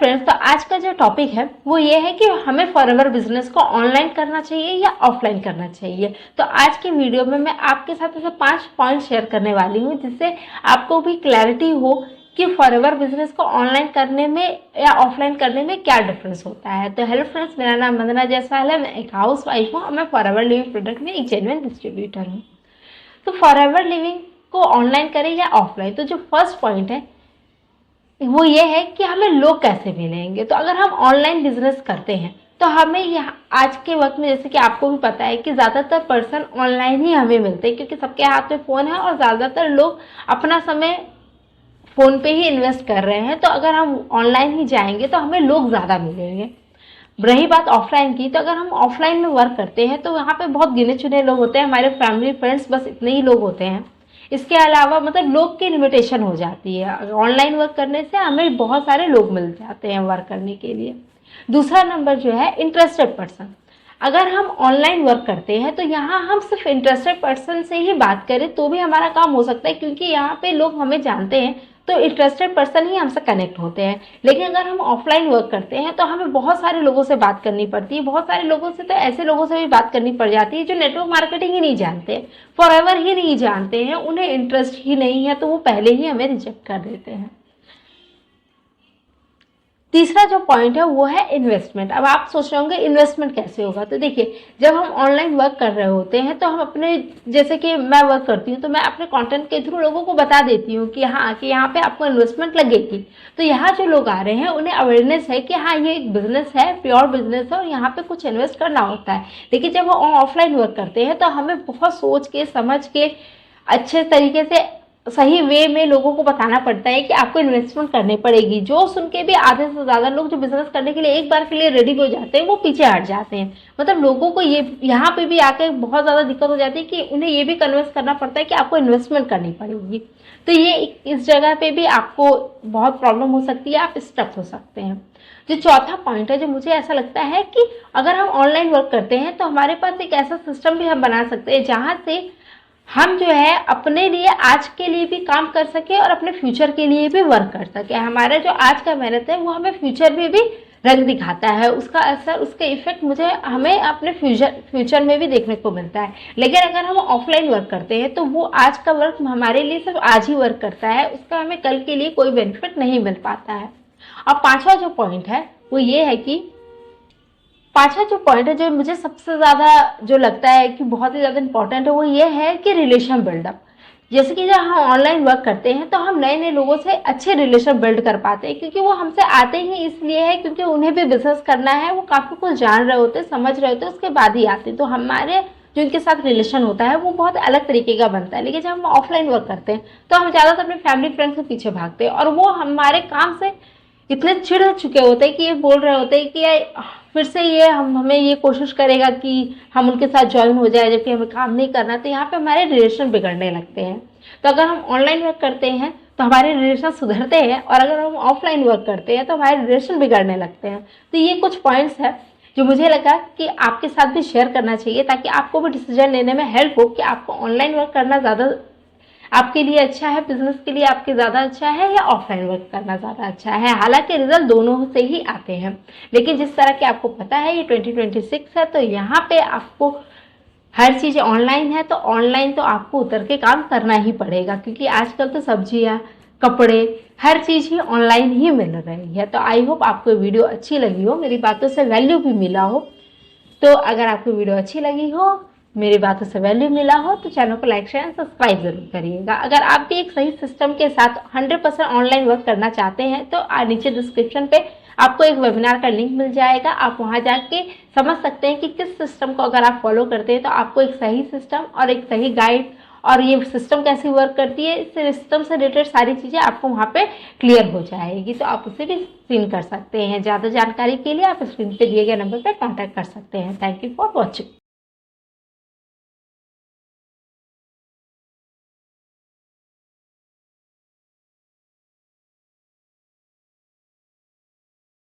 Friends, तो आज का जो टॉपिक है वो ये है कि हमें फॉरएवर बिजनेस को ऑनलाइन करना चाहिए या ऑफलाइन करना चाहिए। तो आज की वीडियो में मैं आपके साथ ऐसे 5 पॉइंट शेयर करने वाली हूँ जिससे आपको भी क्लैरिटी हो कि फॉरएवर बिजनेस को ऑनलाइन करने में या ऑफलाइन करने में क्या डिफरेंस होता है। तो हेलो फ्रेंड्स, मेरा नाम वंदना जायसवाल है, मैं एक हाउस वाइफ हूँ और मैं फॉरएवर लिविंग प्रोडक्ट में एक जेन्युइन डिस्ट्रीब्यूटर हूँ। तो फॉरएवर लिविंग को ऑनलाइन करें या ऑफलाइन, तो जो फर्स्ट पॉइंट है वो ये है कि हमें लोग कैसे मिलेंगे। तो अगर हम ऑनलाइन बिजनेस करते हैं तो हमें यहाँ आज के वक्त में, जैसे कि आपको भी पता है कि ज़्यादातर पर्सन ऑनलाइन ही हमें मिलते हैं क्योंकि सबके हाथ में फ़ोन है और ज़्यादातर लोग अपना समय फ़ोन पे ही इन्वेस्ट कर रहे हैं। तो अगर हम ऑनलाइन ही जाएंगे तो हमें लोग ज़्यादा मिलेंगे। रही बात ऑफलाइन की, तो अगर हम ऑफलाइन में वर्क करते हैं तो यहाँ पे बहुत गिने चुने लोग होते हैं, हमारे फैमिली फ्रेंड्स, बस इतने ही लोग होते हैं। इसके अलावा मतलब लोग की लिमिटेशन हो जाती है। ऑनलाइन वर्क करने से हमें बहुत सारे लोग मिल जाते हैं वर्क करने के लिए। दूसरा नंबर जो है इंटरेस्टेड पर्सन। अगर हम ऑनलाइन वर्क करते हैं तो यहाँ हम सिर्फ इंटरेस्टेड पर्सन से ही बात करें तो भी हमारा काम हो सकता है क्योंकि यहाँ पे लोग हमें जानते हैं, तो इंटरेस्टेड पर्सन ही हमसे कनेक्ट होते हैं। लेकिन अगर हम ऑफलाइन वर्क करते हैं तो हमें बहुत सारे लोगों से बात करनी पड़ती है। बहुत सारे लोगों से, तो ऐसे लोगों से भी बात करनी पड़ जाती है जो नेटवर्क मार्केटिंग ही नहीं जानते, फॉरएवर ही नहीं जानते हैं, उन्हें इंटरेस्ट ही नहीं है, तो वो पहले ही हमें रिजेक्ट कर देते हैं। तीसरा जो पॉइंट है वो है इन्वेस्टमेंट। अब आप सोच रहे होंगे इन्वेस्टमेंट कैसे होगा। तो देखिए, जब हम ऑनलाइन वर्क कर रहे होते हैं तो हम अपने, जैसे कि मैं वर्क करती हूँ तो मैं अपने कंटेंट के थ्रू लोगों को बता देती हूँ कि हाँ, कि यहाँ पे आपको इन्वेस्टमेंट लगेगी। तो यहाँ जो लोग आ रहे हैं उन्हें अवेयरनेस है कि हाँ, ये एक बिजनेस है, प्योर बिजनेस है और यहाँ पे कुछ इन्वेस्ट करना होता है। लेकिन जब हम ऑफलाइन वर्क करते हैं तो हमें बहुत सोच के, समझ के, अच्छे तरीके से, सही वे में लोगों को बताना पड़ता है कि आपको इन्वेस्टमेंट करनी पड़ेगी। जो सुन के भी आधे से ज़्यादा लोग जो बिजनेस करने के लिए एक बार के लिए रेडी हो जाते हैं वो पीछे हट जाते हैं। मतलब लोगों को ये यहाँ पे भी आके बहुत ज़्यादा दिक्कत हो जाती है कि उन्हें ये भी कन्विंस करना पड़ता है कि आपको इन्वेस्टमेंट करनी पड़ेगी। तो ये इस जगह पे भी आपको बहुत प्रॉब्लम हो सकती है, आप स्टक हो सकते हैं। जो चौथा पॉइंट है, जो मुझे ऐसा लगता है कि अगर हम ऑनलाइन वर्क करते हैं तो हमारे पास एक ऐसा सिस्टम भी हम बना सकते हैं जहाँ से हम जो है अपने लिए, आज के लिए भी काम कर सके और अपने फ्यूचर के लिए भी वर्क कर सके। हमारा जो आज का मेहनत है वो हमें फ्यूचर में भी रंग दिखाता है, उसका असर, उसका इफेक्ट हमें अपने फ्यूचर में भी देखने को मिलता है। लेकिन अगर हम ऑफलाइन वर्क करते हैं तो वो आज का वर्क हमारे लिए सिर्फ आज ही वर्क करता है, उसका हमें कल के लिए कोई बेनिफिट नहीं मिल पाता है। और पांचवा जो पॉइंट है वो ये है कि जो मुझे सबसे ज़्यादा जो लगता है कि बहुत ही ज़्यादा इंपॉर्टेंट है वो ये है कि रिलेशन बिल्डअप। जैसे कि जब हम ऑनलाइन वर्क करते हैं तो हम नए नए लोगों से अच्छे रिलेशन बिल्ड कर पाते हैं क्योंकि वो हमसे आते ही इसलिए है क्योंकि उन्हें भी बिजनेस करना है, वो काफ़ी कुछ जान रहे होते, समझ रहे होते, उसके बाद ही आते हैं। तो हमारे जो इनके साथ रिलेशन होता है वो बहुत अलग तरीके का बनता है। लेकिन जब हम ऑफलाइन वर्क करते हैं तो हम ज़्यादातर अपने फैमिली फ्रेंड्स के पीछे भागते हैं और वो हमारे काम से इतने चिढ़ चुके होते हैं कि ये बोल रहे होते हैं कि फिर से ये हमें ये कोशिश करेगा कि हम उनके साथ ज्वाइन हो जाए जबकि हमें काम नहीं करना। तो यहाँ पे हमारे रिलेशन बिगड़ने लगते हैं। तो अगर हम ऑनलाइन वर्क करते हैं तो हमारे रिलेशन सुधरते हैं और अगर हम ऑफलाइन वर्क करते हैं तो हमारे रिलेशन बिगड़ने लगते हैं। तो ये कुछ पॉइंट्स है जो मुझे लगा कि आपके साथ भी शेयर करना चाहिए ताकि आपको भी डिसीजन लेने में हेल्प हो कि आपको ऑनलाइन वर्क करना ज़्यादा आपके लिए अच्छा है, बिजनेस के लिए आपके ज़्यादा अच्छा है या ऑफलाइन वर्क करना ज़्यादा अच्छा है। हालांकि रिजल्ट दोनों से ही आते हैं, लेकिन जिस तरह के आपको पता है ये 2026 है तो यहाँ पे आपको हर चीज़ ऑनलाइन है, तो ऑनलाइन तो आपको उतर के काम करना ही पड़ेगा क्योंकि आजकल तो सब्जियाँ, कपड़े, हर चीज़ ही ऑनलाइन ही मिल रही है। तो आई होप आपको वीडियो अच्छी लगी हो, मेरी बातों से वैल्यू भी मिला हो। तो अगर आपको वीडियो अच्छी लगी हो, मेरी बातों से वैल्यू मिला हो तो चैनल को लाइक, शेयर, सब्सक्राइब जरूर करिएगा। अगर आप भी एक सही सिस्टम के साथ 100% ऑनलाइन वर्क करना चाहते हैं तो नीचे डिस्क्रिप्शन पे आपको एक वेबिनार का लिंक मिल जाएगा, आप वहां जाके समझ सकते हैं कि किस सिस्टम को अगर आप फॉलो करते हैं तो आपको एक सही सिस्टम और एक सही गाइड और ये सिस्टम कैसे वर्क करती है, इस सिस्टम से रिलेटेड सारी चीज़ें आपको वहाँ पे क्लियर हो जाएगी। तो आप उसे भी स्क्रीन कर सकते हैं। ज़्यादा जानकारी के लिए आप स्क्रीन पे दिए गए नंबर पर कॉन्टैक्ट कर सकते हैं। Thank you for watching.